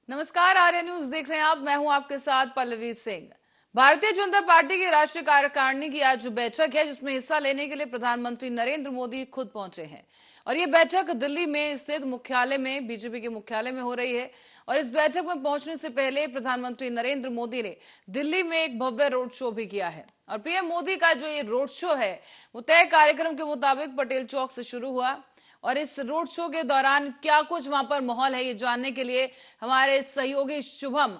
नमस्कार, आर्य न्यूज देख रहे हैं आप। मैं हूं आपके साथ पल्लवी सिंह। भारतीय जनता पार्टी की राष्ट्रीय कार्यकारिणी की आज बैठक है, जिसमें हिस्सा लेने के लिए प्रधानमंत्री नरेंद्र मोदी खुद पहुंचे हैं। और ये बैठक दिल्ली में स्थित मुख्यालय में, बीजेपी के मुख्यालय में हो रही है। और इस बैठक में पहुंचने से पहले प्रधानमंत्री नरेंद्र मोदी ने दिल्ली में एक भव्य रोड शो भी किया है। और पीएम मोदी का जो ये रोड शो है, वो तय कार्यक्रम के मुताबिक पटेल चौक से शुरू हुआ। और इस रोड शो के दौरान क्या कुछ वहां पर माहौल है, ये जानने के लिए हमारे सहयोगी शुभम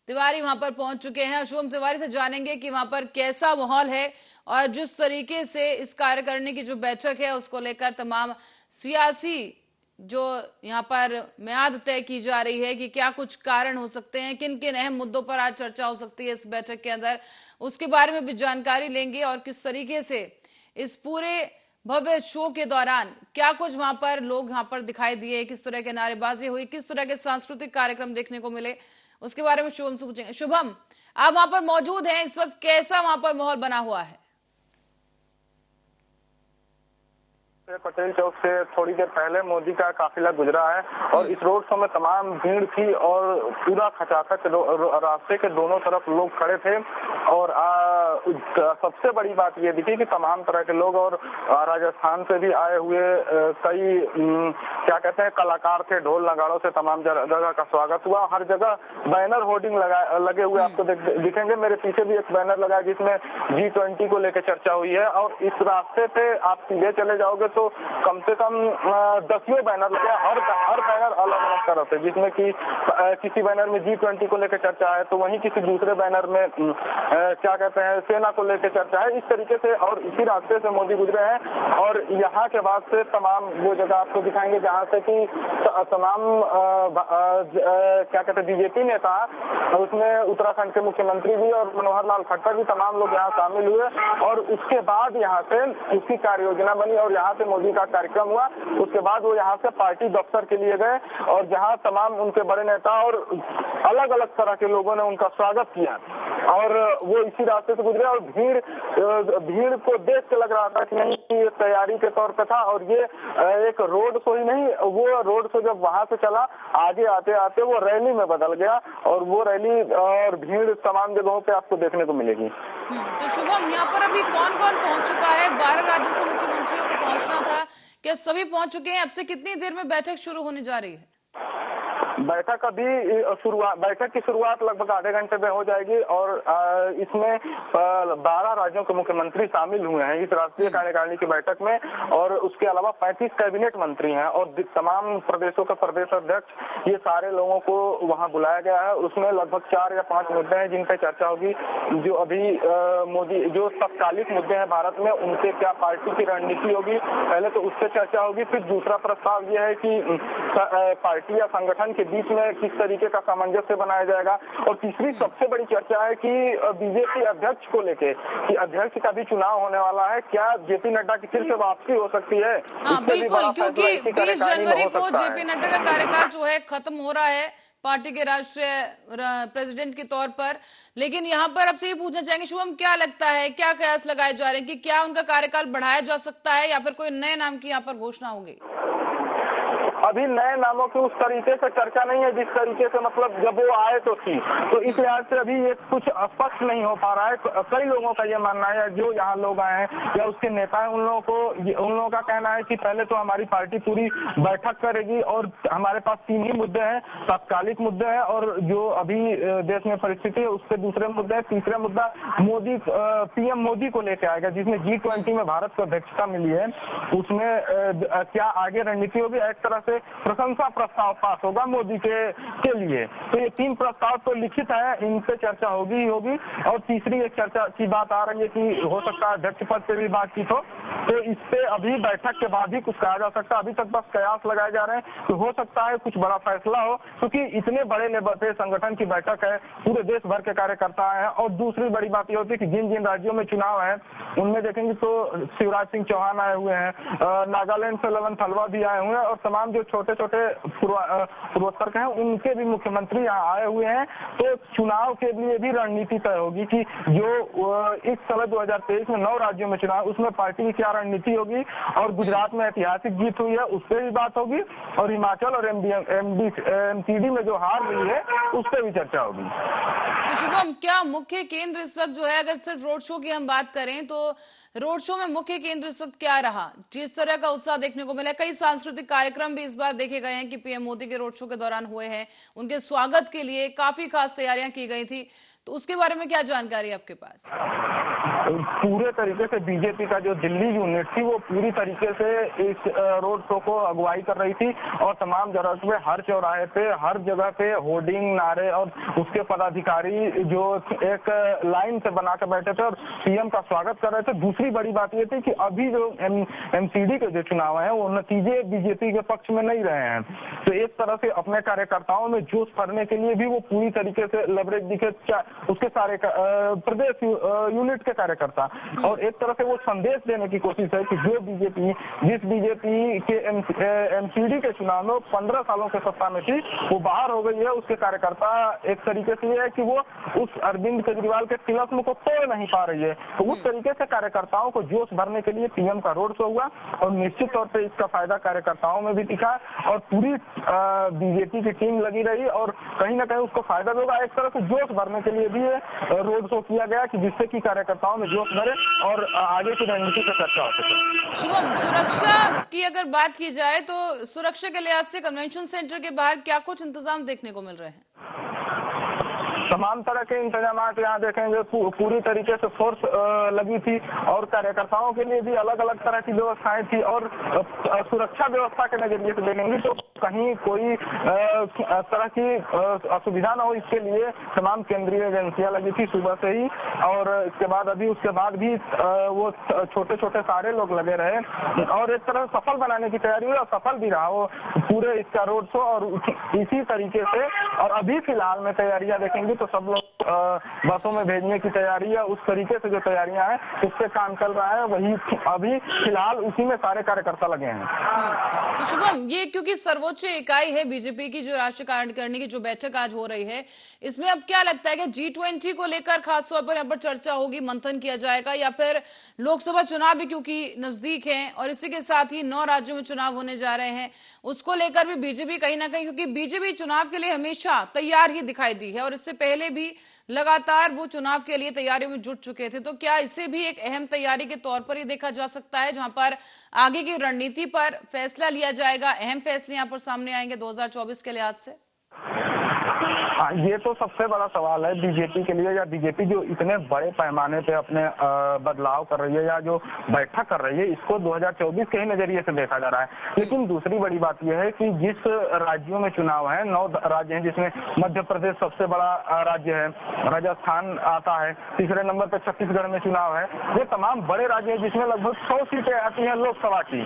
तिवारी वहां पर पहुंच चुके हैं। शुभम तिवारी से जानेंगे कि वहां पर कैसा माहौल है और जिस तरीके से इस कार्यकारिणी की जो बैठक है उसको लेकर तमाम सियासी जो यहाँ पर मियाद तय की जा रही है कि क्या कुछ कारण हो सकते हैं, किन किन अहम मुद्दों पर आज चर्चा हो सकती है इस बैठक के अंदर, उसके बारे में भी जानकारी लेंगे। और किस तरीके से इस पूरे भव्य शो के दौरान क्या कुछ वहां पर लोग वहां पर दिखाई दिए, किस तरह के नारेबाजी हुई, किस तरह के सांस्कृतिक कार्यक्रम देखने को मिले, उसके बारे में शुभम से पूछेंगे। शुभम, आप वहां पर मौजूद हैं, इस वक्त कैसा वहां पर माहौल बना हुआ है? पटेल चौक से थोड़ी देर पहले मोदी का काफिला गुजरा है और इस रोड शो में तमाम भीड़ थी और पूरा खचाखच रास्ते के दोनों तरफ लोग खड़े थे। और सबसे बड़ी बात ये दिखी कि तमाम तरह के लोग और राजस्थान से भी आए हुए कई क्या कहते हैं कलाकार थे, ढोल नगाड़ों से तमाम जगह का स्वागत हुआ। हर जगह बैनर होर्डिंग लगे हुए आपको दिखेंगे। मेरे पीछे भी एक बैनर लगा है जिसमें G20 को लेकर चर्चा हुई है। और इस रास्ते पे आप सीधे चले जाओगे तो कम से कम 10 बैनर लगे, हर बैनर अलग अलग तरह से, जिसमें कि किसी बैनर में G20 को लेकर चर्चा है तो वहीं किसी दूसरे बैनर में क्या कहते हैं सेना को लेकर चर्चा है। इस तरीके से और इसी रास्ते से मोदी गुजरे हैं। और यहाँ के बाद से तमाम वो जगह आपको दिखाएंगे जहाँ से कि तमाम क्या कहते हैं बीजेपी नेता, उसमें उत्तराखंड के मुख्यमंत्री भी और मनोहर लाल खट्टर भी, तमाम लोग यहाँ शामिल हुए। और उसके बाद यहाँ से उसकी कार्य योजना बनी और यहाँ से मोदी का कार्यक्रम हुआ। उसके बाद वो यहाँ से पार्टी दफ्तर के लिए गए और जहाँ तमाम उनके बड़े नेता और अलग अलग तरह के लोगों ने उनका स्वागत किया। और वो इसी रास्ते से गुजरे और भीड़ को देख के लग रहा था कि नहीं, ये तैयारी के तौर पे था। और ये एक रोड शो ही नहीं, वो रोड शो जब वहां से चला, आगे आते आते वो रैली में बदल गया। और वो रैली और भीड़ तमाम जगहों पे आपको देखने को मिलेगी। तो शुभम, यहाँ पर अभी कौन कौन पहुंच चुका है? 12 राज्यों से मुख्यमंत्रियों को पहुंचना था, क्या सभी पहुंच चुके हैं? अब से कितनी देर में बैठक शुरू होने जा रही है? बैठक की शुरुआत लगभग आधे घंटे में हो जाएगी। और इसमें 12 राज्यों के मुख्यमंत्री शामिल हुए हैं इस राष्ट्रीय कार्यकारिणी की बैठक में। और उसके अलावा 35 कैबिनेट मंत्री हैं और तमाम प्रदेशों के प्रदेश अध्यक्ष, ये सारे लोगों को वहां बुलाया गया है। उसमें लगभग 4 या 5 मुद्दे हैं जिन पर चर्चा होगी। जो अभी मोदी जो तत्कालिक मुद्दे हैं भारत में, उनसे क्या पार्टी की रणनीति होगी, पहले तो उससे चर्चा होगी। फिर दूसरा प्रस्ताव यह है कि पार्टी या संगठन के बीच में किस तरीके का सामंजस्य बनाया जाएगा। और तीसरी सबसे बड़ी चर्चा है कि बीजेपी अध्यक्ष को लेके, कि अध्यक्ष का भी चुनाव होने वाला है, क्या जेपी नड्डा की फिर से वापसी हो सकती है? हाँ बिल्कुल, क्योंकि 20 जनवरी को जेपी नड्डा का कार्यकाल जो है खत्म हो रहा है पार्टी के राष्ट्रीय प्रेसिडेंट के तौर पर। लेकिन यहाँ पर आपसे ये पूछना चाहेंगे शुभम, क्या लगता है, क्या कयास लगाए जा रहे हैं कि क्या उनका कार्यकाल बढ़ाया जा सकता है या फिर कोई नए नाम की यहाँ पर घोषणा होगी? अभी नए नामों की उस तरीके से चर्चा नहीं है जिस तरीके से मतलब जब वो आए तो थी। तो इस लिहाज से अभी ये कुछ स्पष्ट नहीं हो पा रहा है। कई लोगों का ये मानना है, जो यहाँ लोग आए हैं या उसके नेता हैं, उन लोगों का कहना है कि पहले तो हमारी पार्टी पूरी बैठक करेगी और हमारे पास 3 ही मुद्दे हैं, तात्कालिक मुद्दे हैं और जो अभी देश में परिस्थिति है उससे दूसरे मुद्दे हैं। तीसरा मुद्दा पीएम मोदी को लेकर आएगा, जिसमें G20 में भारत को अध्यक्षता मिली है। उसमें क्या आगे रणनीति होगी। एक तरह से प्रशंसा प्रस्ताव पास होगा मोदी के लिए। तो ये 3 प्रस्ताव तो लिखित है, इन पे चर्चा होगी ही होगी। और तीसरी एक चर्चा की बात आ रही है कि हो सकता है अध्यक्ष पद पे भी बातचीत हो। तो इस पे अभी बैठक के बाद ही कुछ कहा जा सकता है। अभी तक बस कयास लगाए जा रहे हैं कि हो सकता है कुछ बड़ा फैसला हो, क्योंकि इतने बड़े लेवल पे संगठन की बैठक है, पूरे देश भर के कार्यकर्ता हैं। और दूसरी बड़ी बात ये होती है कि जिन जिन राज्यों में चुनाव है उनमें देखेंगे तो शिवराज सिंह चौहान आए हुए हैं, नागालैंड से ललन थलवा भी आए हुए हैं और तमाम जो छोटे छोटे पूर्वोत्तर के हैं उनके भी मुख्यमंत्री यहाँ आए हुए हैं। तो चुनाव के लिए भी रणनीति तय होगी कि जो इस समय 2023 में 9 राज्यों में चुनाव, उसमें पार्टी की क्या रणनीति होगी, और गुजरात में ऐतिहासिक जीत हुई है उस पर भी बात होगी, और हिमाचल और एमसीडी में जो हार हुई है उस पर भी चर्चा होगी। तो शुभम, क्या मुख्य केंद्र इस वक्त जो है, अगर सिर्फ रोड शो की हम बात करें तो रोड शो में मुख्य केंद्र इस वक्त क्या रहा? जिस तरह का उत्साह देखने को मिला, कई सांस्कृतिक कार्यक्रम भी इस बार देखे गए हैं कि पीएम मोदी के रोड शो के दौरान हुए हैं, उनके स्वागत के लिए काफी खास तैयारियां की गई थी, तो उसके बारे में क्या जानकारी है आपके पास? पूरे तरीके से बीजेपी का जो दिल्ली यूनिट थी वो पूरी तरीके से इस रोड शो को अगुवाई कर रही थी, और तमाम जगह पे, हर चौराहे पे, हर जगह पे होर्डिंग, नारे, और उसके पदाधिकारी जो एक लाइन से बना कर बैठे थे और पीएम का स्वागत कर रहे थे। दूसरी बड़ी बात ये थी कि अभी जो एमसीडी के जो चुनाव है वो नतीजे बीजेपी के पक्ष में नहीं रहे हैं, तो एक तरह से अपने कार्यकर्ताओं में जोश भरने के लिए भी वो पूरी तरीके से लेवरेज दिखे उसके सारे प्रदेश यूनिट के कार्यकर्ता, और एक तरह से वो संदेश देने की कोशिश है कि जिस बीजेपी के एमसीडी के चुनाव में 15 सालों के सत्ता में थी वो बाहर हो गई है, उसके कार्यकर्ता एक तरीके से ये है कि वो उस अरविंद केजरीवाल के तिलस्म को तोड़ नहीं पा रही है, तो उस तरीके से कार्यकर्ताओं को जोश भरने के लिए पीएम का रोड शो हुआ, और निश्चित तौर पर इसका फायदा कार्यकर्ताओं में भी दिखा, और पूरी बीजेपी की टीम लगी रही, और कहीं ना कहीं उसको फायदा भी होगा। एक तरह से जोश भरने के लिए भी रोड शो किया गया कि जिससे कि कार्यकर्ताओं में जोश भरे और आगे की रणनीति पर चर्चा हो सके। शुभम, सुरक्षा की अगर बात की जाए तो सुरक्षा के लिहाज से कन्वेंशन सेंटर के बाहर क्या कुछ इंतजाम देखने को मिल रहे हैं? तमाम तरह के इंतजाम यहाँ देखेंगे, पूरी तरीके से फोर्स लगी थी, और कार्यकर्ताओं के लिए भी अलग अलग तरह की व्यवस्थाएं थी, और सुरक्षा व्यवस्था के नजरिए से देखेंगे तो कहीं कोई तरह की असुविधा न हो, इसके लिए तमाम केंद्रीय एजेंसियां लगी थी सुबह से ही, और उसके बाद भी वो छोटे छोटे सारे लोग लगे रहे, और एक तरह सफल बनाने की तैयारी हुई, और सफल भी रहा वो पूरे इसका रोड शो। और इसी तरीके से, और अभी फिलहाल में तैयारियां देखेंगे तो सब लोग बसों में भेजने की तैयारी है, उस तरीके से जो तैयारियां हैं उस पे काम चल रहा है, वही अभी फिलहाल उसी में सारे कार्यकर्ता लगे हैं। तो शुभम, ये क्योंकि सर्वोच्च इकाई है बीजेपी की, जो राष्ट्रीय कार्यकारिणी की जो बैठक आज हो रही है, इसमें अब क्या लगता है कि G20 को लेकर खासतौर पर यहाँ पर चर्चा होगी, मंथन किया जाएगा, या फिर लोकसभा चुनाव भी क्योंकि नजदीक है और इसी के साथ ही 9 राज्यों में चुनाव होने जा रहे हैं, उसको लेकर भी बीजेपी कहीं ना कहीं, क्योंकि बीजेपी चुनाव के लिए हमेशा तैयार ही दिखाई दी है और इससे पहले भी लगातार वो चुनाव के लिए तैयारियों में जुट चुके थे, तो क्या इसे भी एक अहम तैयारी के तौर पर ही देखा जा सकता है, जहां पर आगे की रणनीति पर फैसला लिया जाएगा, अहम फैसले यहां पर सामने आएंगे 2024 के लिहाज से? हाँ, ये तो सबसे बड़ा सवाल है बीजेपी के लिए, या बीजेपी जो इतने बड़े पैमाने पे अपने बदलाव कर रही है या जो बैठक कर रही है, इसको 2024 के ही नजरिए से देखा जा रहा है। लेकिन दूसरी बड़ी बात यह है कि जिस राज्यों में चुनाव है, 9 राज्य हैं, जिसमें मध्य प्रदेश सबसे बड़ा राज्य है, राजस्थान आता है, तीसरे नंबर पर छत्तीसगढ़ में चुनाव है, ये तमाम बड़े राज्य हैं जिसमें लगभग 100 सीटें आती हैं लोकसभा की।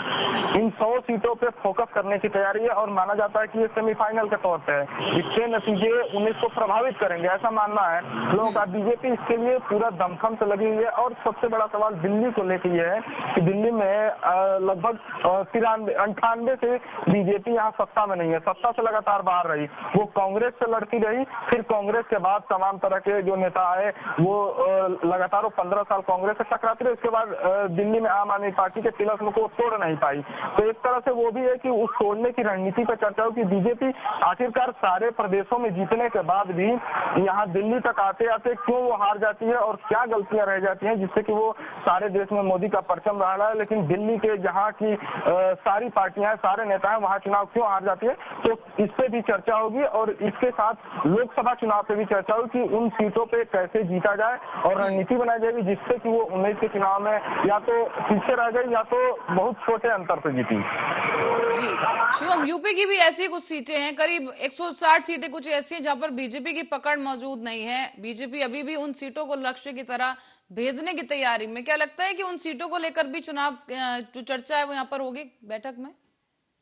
इन 100 सीटों पे फोकस करने की तैयारी है, और माना जाता है कि ये सेमीफाइनल के तौर पे है, इसके नतीजे उन्हें को प्रभावित करेंगे, ऐसा मानना है लोगों का। बीजेपी इसके लिए पूरा दमखम से लगी हुई है, और सबसे बड़ा सवाल दिल्ली को लेकर यह है कि दिल्ली में लगभग 98 से बीजेपी यहाँ सत्ता में नहीं है, सत्ता से लगातार बाहर रही, वो कांग्रेस से लड़ती रही, फिर कांग्रेस के बाद तमाम तरह के जो नेता है वो लगातार 15 साल कांग्रेस से टकराती रही, उसके बाद दिल्ली में आम आदमी पार्टी के तिलस्म को तोड़ नहीं पाई। तो एक तरह से वो भी है कि उस तोड़ने की रणनीति पर चर्चा हो कि बीजेपी आखिरकार सारे प्रदेशों में जीतने के बाद भी यहाँ दिल्ली तक आते आते क्यों वो हार जाती है, और क्या गलतियां रह जाती हैं जिससे कि वो सारे देश में मोदी का परचम रहा है, लेकिन दिल्ली के जहाँ की सारी पार्टियां, सारे नेता हैं, वहाँ चुनाव क्यों हार जाती है। तो इस पे भी चर्चा होगी, और इसके साथ लोकसभा चुनाव पे भी चर्चा होगी कि उन सीटों पे कैसे जीता जाए, और रणनीति बनाई जाएगी जिससे कि वो 19 के चुनाव में या तो पीछे रह गई या तो बहुत छोटे अंतर से जीती। जी शुभम, यूपी की भी ऐसी कुछ सीटें हैं, करीब 160 सीटें कुछ ऐसी हैं जहां पर बीजेपी की पकड़ मौजूद नहीं है, बीजेपी अभी भी उन सीटों को लक्ष्य की तरह भेदने की तैयारी में। क्या लगता है कि उन सीटों को लेकर भी चुनाव जो चर्चा है वो यहाँ पर होगी बैठक में?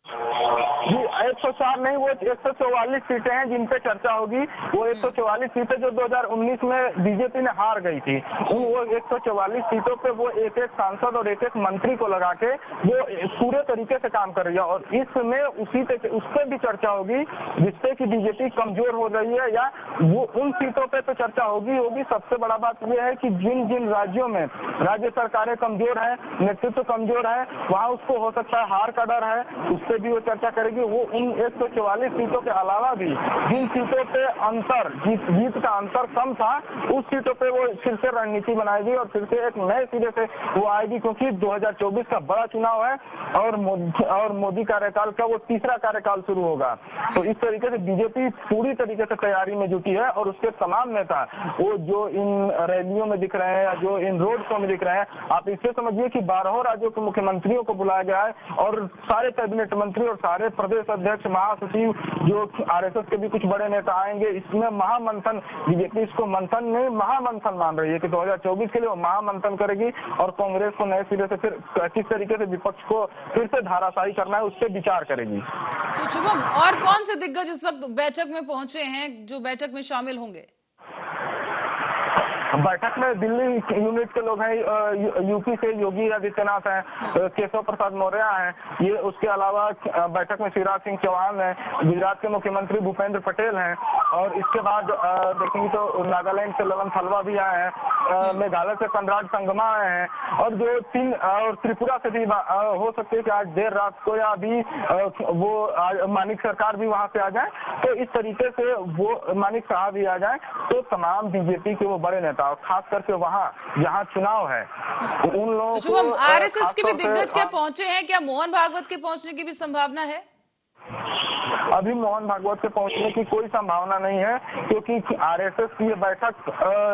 जी 104 नहीं, वो 144 सीटें हैं जिन पे चर्चा होगी। वो 144 सीटें जो 2019 में बीजेपी ने हार गई थी, उन वो 144 सीटों पे वो एक एक सांसद और एक एक मंत्री को लगा के वो पूरे तरीके से काम कर रही है। और इसमें उस पर भी चर्चा होगी जिससे कि बीजेपी कमजोर हो रही है, या वो उन सीटों पे तो चर्चा होगी। सबसे बड़ा बात यह है कि जिन जिन राज्यों में राज्य सरकारें कमजोर है, नेतृत्व कमजोर है, वहाँ उसको हो सकता है हार का डर है, उस पर भी वो चर्चा करेगी। वो उन 144 सीटों के अलावा भी जिन सीटों पे अंतर जीत का अंतर कम था, उस सीटों पे वो फिर से रणनीति बनाएगी और फिर से एक नए सिरे से वो आएगी, क्योंकि 2024 का बड़ा चुनाव है और मोदी कार्यकाल का वो तीसरा कार्यकाल शुरू होगा। तो इस तरीके से बीजेपी पूरी तरीके से तैयारी में जुटी है और उसके तमाम नेता वो जो इन रैलियों में दिख रहे हैं या जो इन रोड शो में दिख रहे हैं, आप इससे समझिए कि 12 राज्यों के मुख्यमंत्रियों को बुलाया गया है और सारे कैबिनेट मंत्री और सारे प्रदेश अध्यक्ष, महासचिव, जो आरएसएस के भी कुछ बड़े नेता आएंगे। इसमें महामंथन, बीजेपी इसको मंथन नहीं महामंथन मान रही है कि 2024 के लिए वो महामंथन करेगी और कांग्रेस को नए सिरे से फिर किस तरीके से विपक्ष को फिर से धाराशाही करना है उस पर विचार करेगी। तो शुभम, और कौन से दिग्गज इस वक्त बैठक में पहुंचे हैं जो बैठक में शामिल होंगे? बैठक में दिल्ली यूनिट के लोग हैं, यूपी से योगी आदित्यनाथ हैं, केशव प्रसाद मौर्य हैं, ये उसके अलावा बैठक में शिवराज सिंह चौहान हैं, गुजरात के मुख्यमंत्री भूपेंद्र पटेल हैं, और इसके बाद देखेंगे तो नागालैंड से ललन थलवा भी आए हैं, मेघालय से कनराड संगमा आए हैं, और जो और त्रिपुरा से भी हो सकते है कि आज देर रात को या अभी वो मानिक सरकार भी वहां से आ जाए। तो इस तरीके से वो मानिक साहब भी आ जाए तो तमाम बीजेपी के वो बड़े नेता, खास करके वहाँ जहाँ चुनाव है उन लोगों को आरएसएस के भी दिग्गज क्या पहुंचे हैं? क्या मोहन भागवत के पहुंचने की भी संभावना है? अभी मोहन भागवत के पहुंचने की कोई संभावना नहीं है, क्योंकि आरएसएस की ये बैठक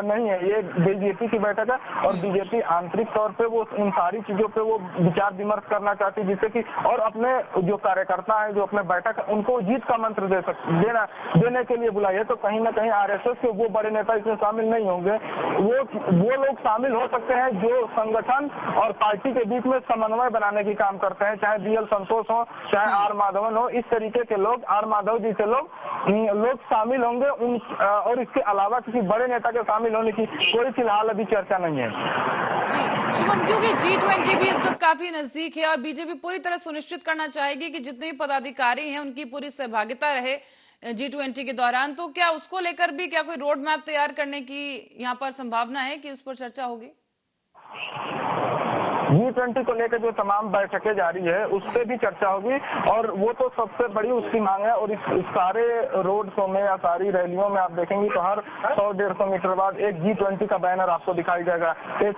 नहीं है, ये बीजेपी की बैठक है और बीजेपी आंतरिक तौर पे वो इन सारी चीजों पे वो विचार विमर्श करना चाहती है, जिससे कि और अपने जो कार्यकर्ता हैं जो अपने बैठक उनको जीत का मंत्र देने के लिए बुलाई है। तो कहीं ना कहीं आरएसएस के वो बड़े नेता इसमें शामिल नहीं होंगे। वो लोग शामिल हो सकते हैं जो संगठन और पार्टी के बीच में समन्वय बनाने की काम करते हैं, चाहे बीएल संतोष हो, चाहे आर माधवन हो, इस तरीके के लोग, आर माधव जी से लोग शामिल होंगे। और इसके अलावा किसी बड़े नेता के शामिल होने की कोई फिलहाल अभी चर्चा नहीं है। जी शुभम, क्योंकि G20 भी इस वक्त काफी नजदीक है और बीजेपी पूरी तरह सुनिश्चित करना चाहेगी कि जितने भी पदाधिकारी हैं उनकी पूरी सहभागिता रहे G20 के दौरान, तो क्या उसको लेकर भी क्या कोई रोड मैप तैयार करने की यहाँ पर संभावना है कि उस पर चर्चा होगी? G20 को लेकर जो तमाम बैठकें जारी है उस पर भी चर्चा होगी और वो तो सबसे बड़ी उसकी मांग है। और इस सारे रोड शो में या सारी रैलियों में आप देखेंगे तो हर 100-150 मीटर बाद एक G20 का बैनर आपको दिखाई देगा, एक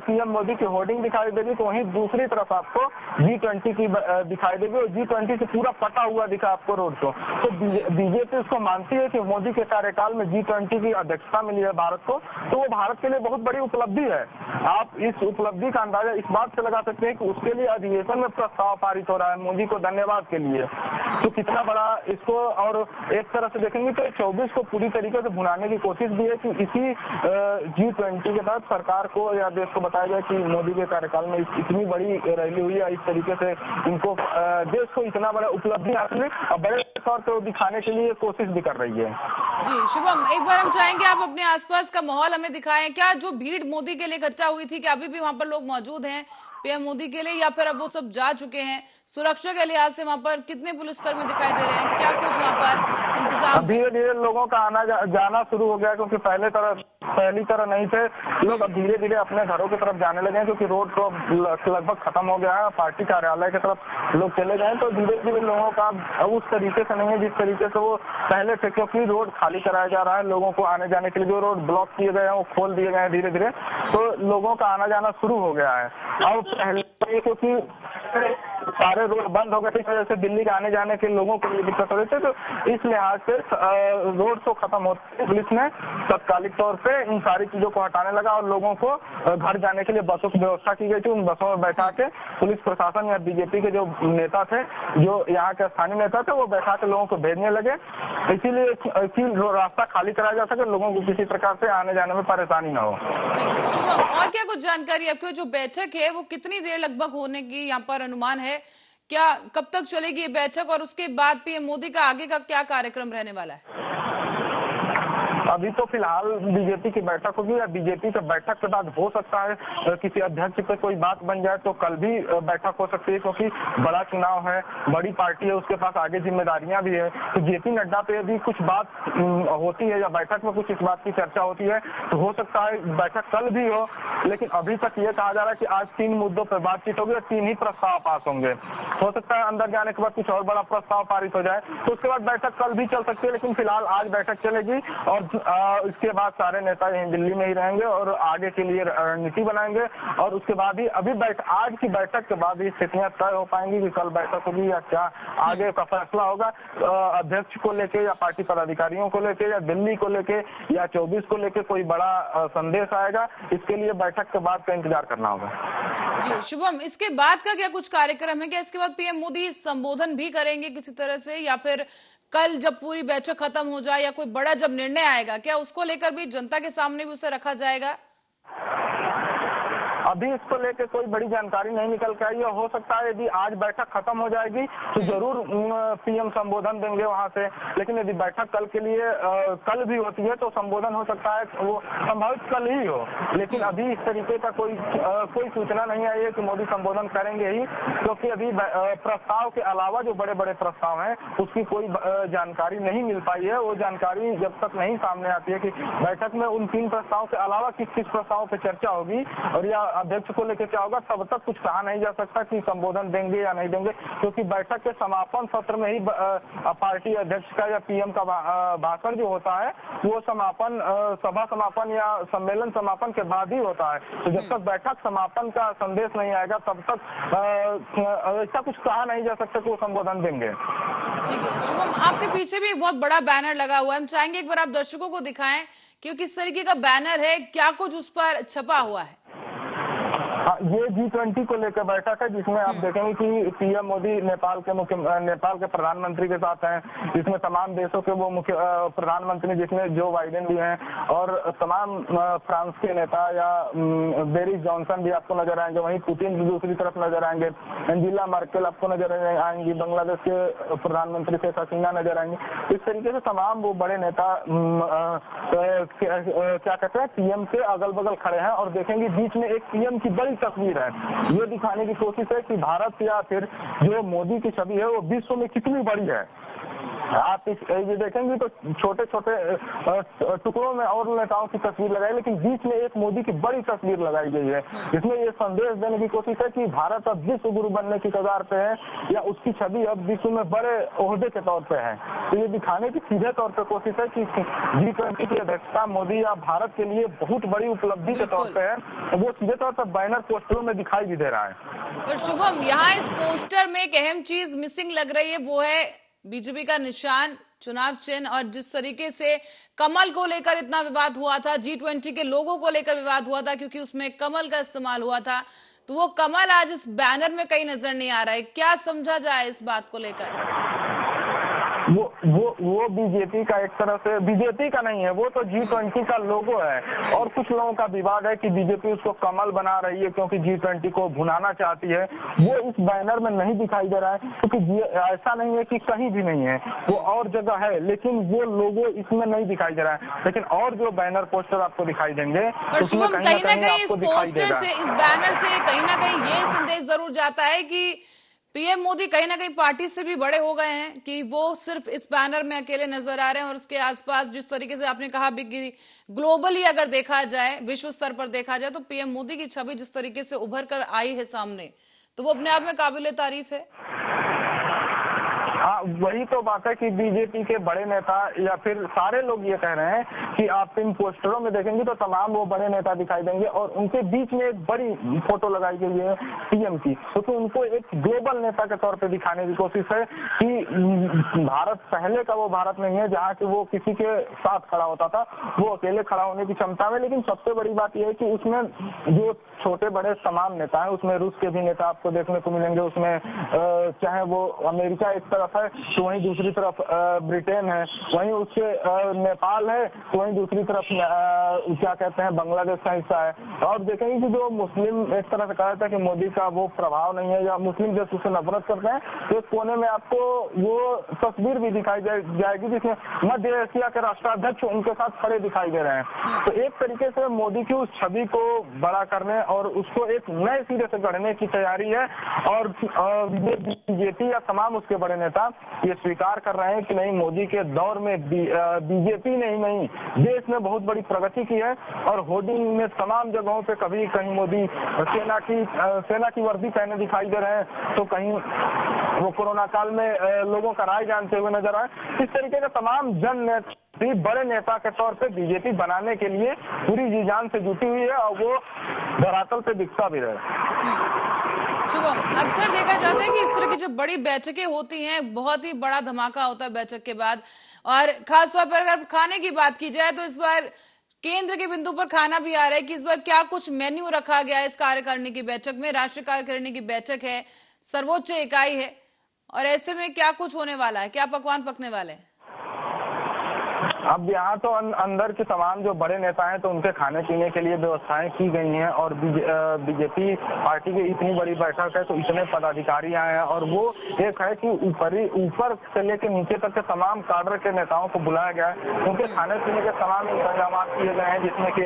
पीएम मोदी की होर्डिंग दिखाई देगी, तो वहीं दूसरी तरफ आपको G20 की दिखाई देगी और G20 से पूरा पटा हुआ दिखा आपको रोड शो। तो बीजेपी उसको मानती है कि मोदी के कार्यकाल में G20 की अध्यक्षता मिली है भारत को, तो वो भारत के लिए बहुत बड़ी उपलब्धि है। आप इस उपलब्धि का अंदाजा इस बात से लगा सकते हैं कि उसके लिए अधिवेशन में प्रस्ताव पारित हो रहा है मोदी को धन्यवाद के लिए, तो कितना बड़ा इसको। और एक तरह से देखेंगे तो 24 को पूरी तरीके से भुनाने की कोशिश भी है कि इसी G20 के तहत सरकार को या देश को बताया जाए कि मोदी के कार्यकाल में इतनी बड़ी रैली हुई है, इस तरीके से इनको देश को इतना बड़ा उपलब्धि हासिल है और बड़े तौर पर दिखाने के लिए कोशिश भी कर रही है। जी शुभम, एक बार हम चाहेंगे आप अपने आसपास का माहौल हमें दिखाएं। क्या जो भीड़ मोदी के लिए इकट्ठा हुई थी, क्या अभी भी वहां पर लोग मौजूद हैं पीएम मोदी के लिए, या फिर अब वो सब जा चुके हैं? सुरक्षा के लिहाज से वहां पर कितने पुलिसकर्मी दिखाई दे रहे हैं? क्या कुछ वहां पर इंतजाम? धीरे धीरे लोगों का आना जाना शुरू हो गया, क्योंकि पहली तरह नहीं थे लोग, अब धीरे धीरे अपने घरों की तरफ जाने लगे हैं, क्योंकि रोड तो लगभग खत्म हो गया है, पार्टी कार्यालय की तरफ लोग चले गए। तो धीरे धीरे लोगों का अब उस तरीके से नहीं है जिस तरीके से वो पहले थे, क्योंकि रोड खाली कराया जा रहा है, लोगों को आने जाने के लिए जो रोड ब्लॉक किए गए हैं वो खोल दिए गए हैं धीरे धीरे, तो लोगों का आना जाना शुरू हो गया है। अब पहले क्योंकि सारे रोड बंद हो गए थे, इस वजह से दिल्ली के आने जाने के लोगों को दिक्कत हो रही थी, तो इस लिहाज से रोड शो खत्म होते पुलिस ने तत्कालिक तौर पे इन सारी चीजों को हटाने लगा और लोगों को घर जाने के लिए बसों की व्यवस्था की गई थी। उन बसों में बैठा के पुलिस प्रशासन या बीजेपी के जो नेता थे, जो यहाँ के स्थानीय नेता थे, वो बैठा के लोगों को भेजने लगे, इसीलिए कि रास्ता खाली कराया जा सके, लोगों को किसी प्रकार से आने जाने में परेशानी न हो। ठीक है शुभम, और क्या कुछ जानकारी आपको? जो बैठक है वो कितनी देर लगभग होने की यहाँ पर अनुमान है? क्या कब तक चलेगी ये बैठक और उसके बाद पीएम मोदी का आगे का क्या कार्यक्रम रहने वाला है? अभी तो फिलहाल बीजेपी की बैठक होगी, या बीजेपी की बैठक के बाद हो सकता है किसी अध्यक्ष पे कोई बात बन जाए तो कल भी बैठक हो सकती है, क्योंकि बड़ा चुनाव है, बड़ी पार्टी है, उसके पास आगे जिम्मेदारियां भी है। तो जेपी नड्डा पे यदि कुछ बात होती है या बैठक में कुछ इस बात की चर्चा होती है तो हो सकता है बैठक कल भी हो। लेकिन अभी तक ये कहा जा रहा है कि आज 3 मुद्दों पर बातचीत होगी और 3 ही प्रस्ताव पास होंगे। हो सकता है अंदर जाने के बाद कुछ और बड़ा प्रस्ताव पारित हो जाए, तो उसके बाद बैठक कल भी चल सकती है। लेकिन फिलहाल आज बैठक चलेगी और इसके बाद सारे नेता यहीं दिल्ली में ही रहेंगे और आगे के लिए रणनीति बनाएंगे। और उसके बाद ही आज की बैठक के बाद ही स्थितियां तय हो पाएंगी कि कल बैठक होगी या क्या आगे का फैसला होगा, अध्यक्ष को लेके या पार्टी पदाधिकारियों को लेके या दिल्ली को लेके या 24 को लेके कोई बड़ा संदेश आएगा। इसके लिए बैठक के बाद का इंतजार करना होगा। जी शुभम, इसके बाद का क्या कुछ कार्यक्रम है? क्या इसके बाद पीएम मोदी संबोधन भी करेंगे किसी तरह से, या फिर कल जब पूरी बैठक खत्म हो जाए या कोई बड़ा जब निर्णय आएगा क्या उसको लेकर भी जनता के सामने भी उसे रखा जाएगा? अभी इसको लेके कोई बड़ी जानकारी नहीं निकल के आई है। हो सकता है यदि आज बैठक खत्म हो जाएगी तो जरूर पीएम संबोधन देंगे वहां से, लेकिन यदि बैठक कल के लिए कल भी होती है तो संबोधन हो सकता है वो संभवित कल ही हो। लेकिन अभी इस तरीके का कोई सूचना नहीं आई है कि मोदी संबोधन करेंगे ही, क्योंकि अभी प्रस्ताव के अलावा जो बड़े बड़े प्रस्ताव हैं उसकी कोई जानकारी नहीं मिल पाई है। वो जानकारी जब तक नहीं सामने आती है कि बैठक में उन 3 प्रस्ताव के अलावा किस किस प्रस्ताव पर चर्चा होगी और या अध्यक्ष को लेकर क्या होगा, तब तक कुछ कहा नहीं जा सकता कि संबोधन देंगे या नहीं देंगे, क्योंकि बैठक के समापन सत्र में ही पार्टी अध्यक्ष का या पीएम का भाषण जो होता है वो सभा समापन या सम्मेलन समापन के बाद ही होता है। तो जब तक बैठक समापन का संदेश नहीं आएगा तब तक ऐसा कुछ कहा नहीं जा सकता कि वो संबोधन देंगे। ठीक है शुभम, आपके पीछे भी एक बहुत बड़ा बैनर लगा हुआ है, हम चाहेंगे एक बार आप दर्शकों को दिखाएं कि किस तरीके का बैनर है, क्या कुछ उस पर छपा हुआ है। ये G20 को लेकर बैठक है, जिसमें आप देखेंगे कि पीएम मोदी नेपाल के प्रधानमंत्री के साथ हैं, जिसमें तमाम देशों के वो मुख्य प्रधानमंत्री जिसमें जो बाइडेन भी हैं और तमाम फ्रांस के नेता या बोरिस जॉनसन भी आपको नजर आएंगे, वहीं पुतिन भी दूसरी तरफ नजर आएंगे, अंजेला मर्केल आपको नजर आएंगी, बांग्लादेश के प्रधानमंत्री शेख हसीना नजर आएंगे। इस तरीके से तमाम वो बड़े नेता क्या कहते हैं पीएम के अगल बगल खड़े हैं और देखेंगे बीच में एक पीएम की बड़ी तस्वीर है। ये दिखाने की कोशिश है कि भारत या फिर जो मोदी की छवि है वो विश्व में कितनी बड़ी है। आप ये देखेंगे तो छोटे छोटे टुकड़ों में और नेताओं की तस्वीर लगाई, लेकिन बीच में एक मोदी की बड़ी तस्वीर लगाई गई है, जिसमें ये संदेश देने की कोशिश है कि भारत अब विश्व गुरु बनने की कगार पे है या उसकी छवि अब विश्व में बड़े ओहदे के तौर पे है। तो ये दिखाने की सीधे तौर पे कोशिश है कि G20 की अध्यक्षता मोदी या भारत के लिए बहुत बड़ी उपलब्धि के तौर पे है, वो सीधे तौर पर बैनर पोस्टरों में दिखाई भी दे रहा है। और शुभम, यहाँ इस पोस्टर में एक अहम चीज मिसिंग लग रही है, वो है बीजेपी का निशान, चुनाव चिन्ह, और जिस तरीके से कमल को लेकर इतना विवाद हुआ था, G20 के लोगों को लेकर विवाद हुआ था क्योंकि उसमें कमल का इस्तेमाल हुआ था, तो वो कमल आज इस बैनर में कहीं नजर नहीं आ रहा है। क्या समझा जाए इस बात को लेकर? वो बीजेपी का एक तरह से बीजेपी का नहीं है, वो तो G20 का लोगो है। और कुछ लोगों का विवाद है कि बीजेपी उसको कमल बना रही है क्योंकि G20 को भुनाना चाहती है। वो इस बैनर में नहीं दिखाई दे रहा है क्योंकि ऐसा नहीं है कि कहीं भी नहीं है, वो और जगह है, लेकिन वो लोगो इसमें नहीं दिखाई दे रहा है। लेकिन और जो बैनर पोस्टर आपको दिखाई देंगे, शुभम, कहीं ना कहीं इस पोस्टर से, इस बैनर से कहीं ना कहीं ये संदेश जरूर जाता है कि पीएम मोदी कहीं ना कहीं पार्टी से भी बड़े हो गए हैं, कि वो सिर्फ इस बैनर में अकेले नजर आ रहे हैं और उसके आसपास जिस तरीके से आपने कहा भी कि ग्लोबली अगर देखा जाए, विश्व स्तर पर देखा जाए, तो पीएम मोदी की छवि जिस तरीके से उभर कर आई है सामने, तो वो अपने आप में काबिले तारीफ है। हाँ, वही तो बात है कि बीजेपी के बड़े नेता या फिर सारे लोग ये कह रहे हैं कि आप इन पोस्टरों में देखेंगे तो तमाम वो बड़े नेता दिखाई देंगे और उनके बीच में एक बड़ी फोटो लगाई गई है पीएम की, क्योंकि तो उनको एक ग्लोबल नेता के तौर पे दिखाने की कोशिश है कि भारत पहले का वो भारत नहीं है जहाँ कि वो किसी के साथ खड़ा होता था, वो अकेले खड़ा होने की क्षमता में। लेकिन सबसे बड़ी बात यह है कि उसमें जो छोटे बड़े तमाम नेता है, उसमें रूस के भी नेता आपको देखने को मिलेंगे, उसमें चाहे वो अमेरिका एक तरफ है है तो वहीं दूसरी तरफ ब्रिटेन है, वहीं उसके नेपाल है तो वहीं दूसरी तरफ क्या कहते हैं बांग्लादेश का हिस्सा है। और देखेंगे कि जो मुस्लिम एक तरह से कहा जाता है कि मोदी का वो प्रभाव नहीं है या मुस्लिम देश उससे नफरत करते हैं, तो इस कोने में आपको वो तस्वीर भी दिखाई जाएगी जिसमें मध्य एशिया के राष्ट्राध्यक्ष उनके साथ खड़े दिखाई दे रहे हैं। तो एक तरीके से मोदी की उस छवि को बड़ा करने और उसको एक नए सिरे से गढ़ने की तैयारी है। और बीजेपी या तमाम उसके बड़े नेता ये स्वीकार कर रहे हैं कि नहीं, मोदी के दौर में बीजेपी ने ही नहीं देश ने बहुत बड़ी प्रगति की है। और होर्डिंग में तमाम जगहों पे कभी कहीं मोदी सेना की वर्दी पहने दिखाई दे रहे हैं, तो कहीं वो कोरोना काल में लोगों का राय जानते हुए नजर आए। इस तरीके का तमाम बड़े नेता के तौर पे बीजेपी बनाने के लिए पूरी जी जान से जुटी हुई है और वो धरातल पे दिखता भी रहे। शुभम, अक्सर देखा जाता है कि इस तरह की जो बड़ी बैठकें होती हैं बहुत ही बड़ा धमाका होता है बैठक के बाद। और खासतौर पर अगर खाने की बात की जाए तो इस बार केंद्र के बिंदु पर खाना भी आ रहा है कि इस बार क्या कुछ मेन्यू रखा गया है इस कार्यकारिणी की बैठक में। राष्ट्रीय कार्यकारिणी की बैठक है, सर्वोच्च इकाई है, और ऐसे में क्या कुछ होने वाला है, क्या पकवान पकने वाले हैं? अब यहाँ तो अंदर के तमाम जो बड़े नेता हैं तो उनके खाने पीने के लिए व्यवस्थाएं की गई हैं। और बीजेपी पार्टी की इतनी बड़ी बैठक है तो इतने पदाधिकारी आए हैं और वो एक है कि ऊपर से लेकर नीचे तक के तमाम काडर के नेताओं को बुलाया गया है। उनके खाने पीने के तमाम इंतजाम किए गए हैं, जिसमें कि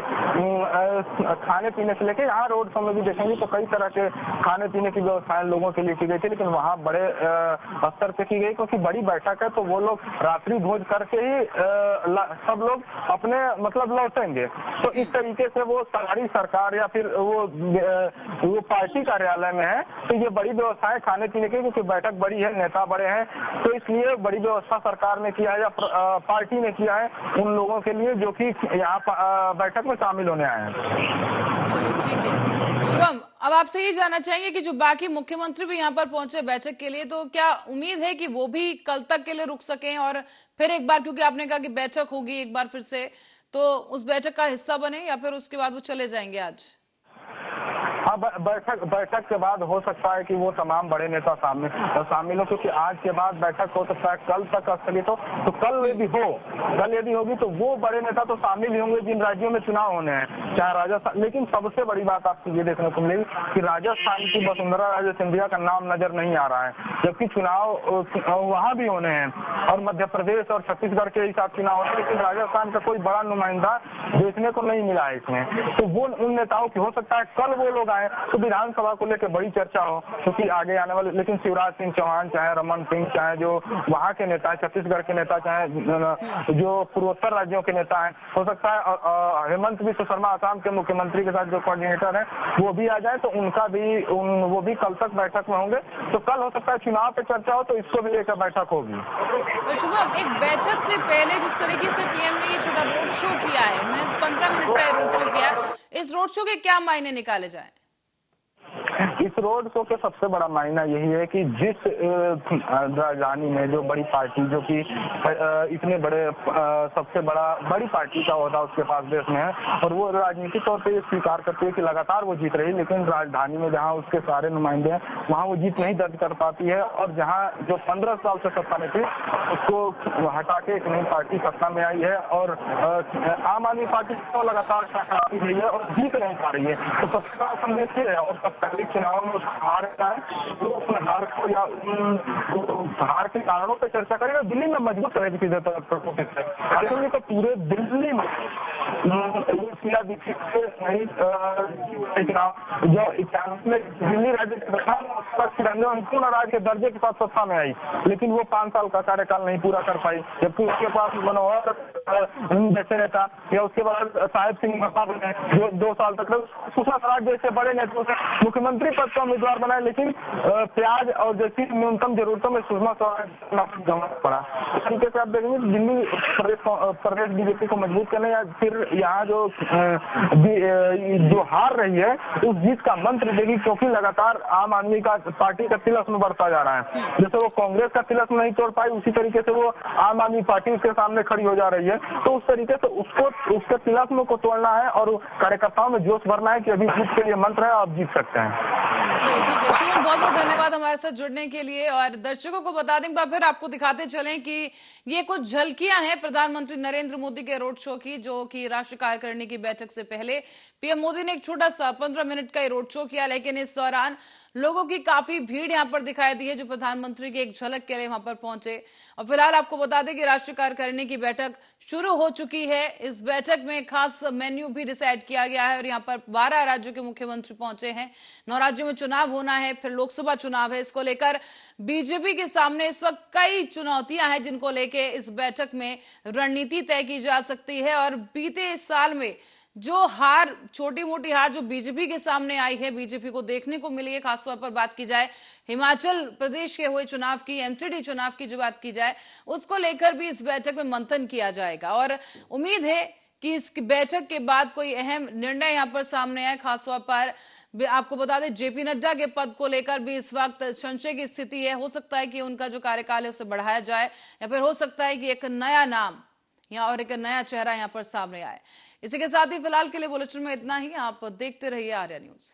खाने पीने से लेकर यहाँ रोड शो में भी देखेंगे तो कई तरह के खाने पीने की व्यवस्थाएं लोगों के लिए की गई थी, लेकिन वहाँ बड़े स्तर पे की गई क्योंकि बड़ी बैठक है तो वो लोग रात्रि भोज करके ही सब लोग अपने मतलब लौटेंगे। तो इस तरीके से वो सारी सरकार या फिर वो पार्टी कार्यालय में है तो ये बड़ी व्यवस्थाएं खाने पीने की, क्योंकि बैठक बड़ी है, नेता बड़े हैं, तो इसलिए बड़ी व्यवस्था सरकार ने किया है या पार्टी ने किया है उन लोगों के लिए जो कि यहाँ बैठक में शामिल होने आए हैं। चलिए ठीक है शुभम, अब आपसे ये जानना चाहेंगे कि जो बाकी मुख्यमंत्री भी यहाँ पर पहुंचे बैठक के लिए, तो क्या उम्मीद है कि वो भी कल तक के लिए रुक सकें और फिर एक बार, क्योंकि आपने कहा कि बैठक होगी एक बार फिर से, तो उस बैठक का हिस्सा बने या फिर उसके बाद वो चले जाएंगे आज? हाँ, बैठक के बाद हो सकता है कि वो तमाम बड़े नेता शामिल हो, क्योंकि आज के बाद बैठक हो सकता है कल तक स्थगित हो। तो कल यदि होगी तो वो बड़े नेता तो शामिल ही होंगे जिन राज्यों में चुनाव होने हैं, चाहे राजस्थान। लेकिन सबसे बड़ी बात आपको ये देखने को मिलेगी कि राजस्थान की वसुंधरा राजे सिंधिया का नाम नजर नहीं आ रहा है, जबकि चुनाव वहाँ भी होने हैं और मध्य प्रदेश और छत्तीसगढ़ के ही साथ चुनाव होने, लेकिन राजस्थान का कोई बड़ा नुमाइंदा देखने को नहीं मिला है इसमें। तो वो उन नेताओं की हो सकता है कल वो लोग आए तो विधानसभा को लेकर बड़ी चर्चा हो, क्योंकि आगे आने वाले, लेकिन शिवराज सिंह चौहान चाहे रमन सिंह चाहे जो वहाँ के नेता है, छत्तीसगढ़ के नेता चाहे जो पूर्वोत्तर राज्यों के नेता हैं, हो सकता है हेमंत बिश्व शर्मा आसाम के मुख्यमंत्री के साथ जो कोऑर्डिनेटर है वो भी आ जाए, तो वो भी कल तक बैठक में होंगे। तो कल हो सकता है चुनाव पे चर्चा हो तो इसको भी लेकर बैठक होगी। तो शुभम, एक बैठक से पहले जिस तरीके से पीएम ने ये छोटा रोड शो किया है, महज 15 मिनट का रोड शो किया, इस रोड शो के क्या मायने निकाले जाए? इस रोड शो के सबसे बड़ा मायना यही है कि जिस राजधानी में जो बड़ी पार्टी जो कि इतने सबसे बड़ी पार्टी का होता उसके पास देश में है, और वो राजनीतिक तौर पे ये स्वीकार करती है कि लगातार वो जीत रही, लेकिन राजधानी में जहां उसके सारे नुमाइंदे हैं वहां वो जीत नहीं दर्ज कर पाती है। और जहां जो 15 साल से सत्ता में थी उसको हटा के एक नई पार्टी सत्ता में आई है और आम आदमी पार्टी को लगातार रही है और जीत नहीं पा रही है। तो सबका संदेश है और पहले चुनाव में हार का है तो हार को या हार के कारणों पर चर्चा करेगा। दिल्ली में मजबूत रहेगी सीधे तौर पर तो पूरे दिल्ली में जो 91 में दिल्ली राज्य संपूर्ण राज्य के दर्जे के साथ सत्ता में आई, लेकिन वो 5 साल का कार्यकाल नहीं पूरा कर पाई, जबकि उसके पास मनोहर जैसे नेता या उसके बाद साहिब सिंह बने जो 2 साल तक सुषमा स्वराज जैसे बड़े नेताओं से मुख्यमंत्री पद का उम्मीदवार बनाए, लेकिन प्याज और जैसी न्यूनतम जरूरतों में सुषमा स्वराज जमा पड़ा। इस तरीके से आप देखेंगे दिल्ली प्रदेश बीजेपी को मजबूत करने या फिर यहाँ जो हार रही है उस जीत का मंत्र देगी, क्योंकि लगातार आम आदमी का पार्टी का तिलस्म बढ़ता जा रहा है। जैसे वो कांग्रेस का तिलस्म नहीं तोड़ पाई, उसी तरीके से वो आम आदमी पार्टी उसके सामने खड़ी हो जा रही है। तो उस तरीके से उसके तिलस्म को तोड़ना है और कार्यकर्ताओं में जोश भरना है कि अभी जीत के लिए मंत्र है, आप जीत सकते हैं। ठीक है। अर्जुन, बहुत बहुत धन्यवाद हमारे साथ जुड़ने के लिए। और दर्शकों को बता दें, एक बार फिर आपको दिखाते चलें कि ये कुछ झलकियां हैं प्रधानमंत्री नरेंद्र मोदी के रोड शो की, जो कि राष्ट्रीय कार्यकारिणी की बैठक से पहले पीएम मोदी ने एक छोटा सा 15 मिनट का रोड शो किया, लेकिन इस दौरान लोगों की काफी भीड़ यहां पर दिखाई दी है जो प्रधानमंत्री की एक झलक के लिए वहां पर पहुंचे। और फिलहाल आपको बता दें कि राष्ट्रीय कार्यकारिणी की बैठक शुरू हो चुकी है। इस बैठक में खास मेन्यू भी डिसाइड किया गया है और यहाँ पर 12 राज्यों के मुख्यमंत्री पहुंचे हैं। 9 राज्यों में चुनाव होना है, फिर लोकसभा चुनाव है। इसको लेकर बीजेपी के सामने इस वक्त कई चुनौतियां हैं जिनको लेके इस बैठक में रणनीति तय की जा सकती है। और बीते साल में जो हार, छोटी मोटी हार जो बीजेपी के सामने आई है, बीजेपी को देखने को मिली है। खासतौर पर बात की जाए हिमाचल प्रदेश के हुए चुनाव की, एमसीडी चुनाव की जो बात की जाए, उसको लेकर भी इस बैठक में मंथन किया जाएगा। और उम्मीद है कि इस बैठक के बाद कोई अहम निर्णय यहां पर सामने आए। खासतौर पर आपको बता दें, जेपी नड्डा के पद को लेकर भी इस वक्त संशय की स्थिति है। हो सकता है कि उनका जो कार्यकाल है उसे बढ़ाया जाए, या फिर हो सकता है कि एक नया नाम या और एक नया चेहरा यहां पर सामने आए। इसी के साथ ही फिलहाल के लिए बुलेटिन में इतना ही। आप देखते रहिए आर्या न्यूज।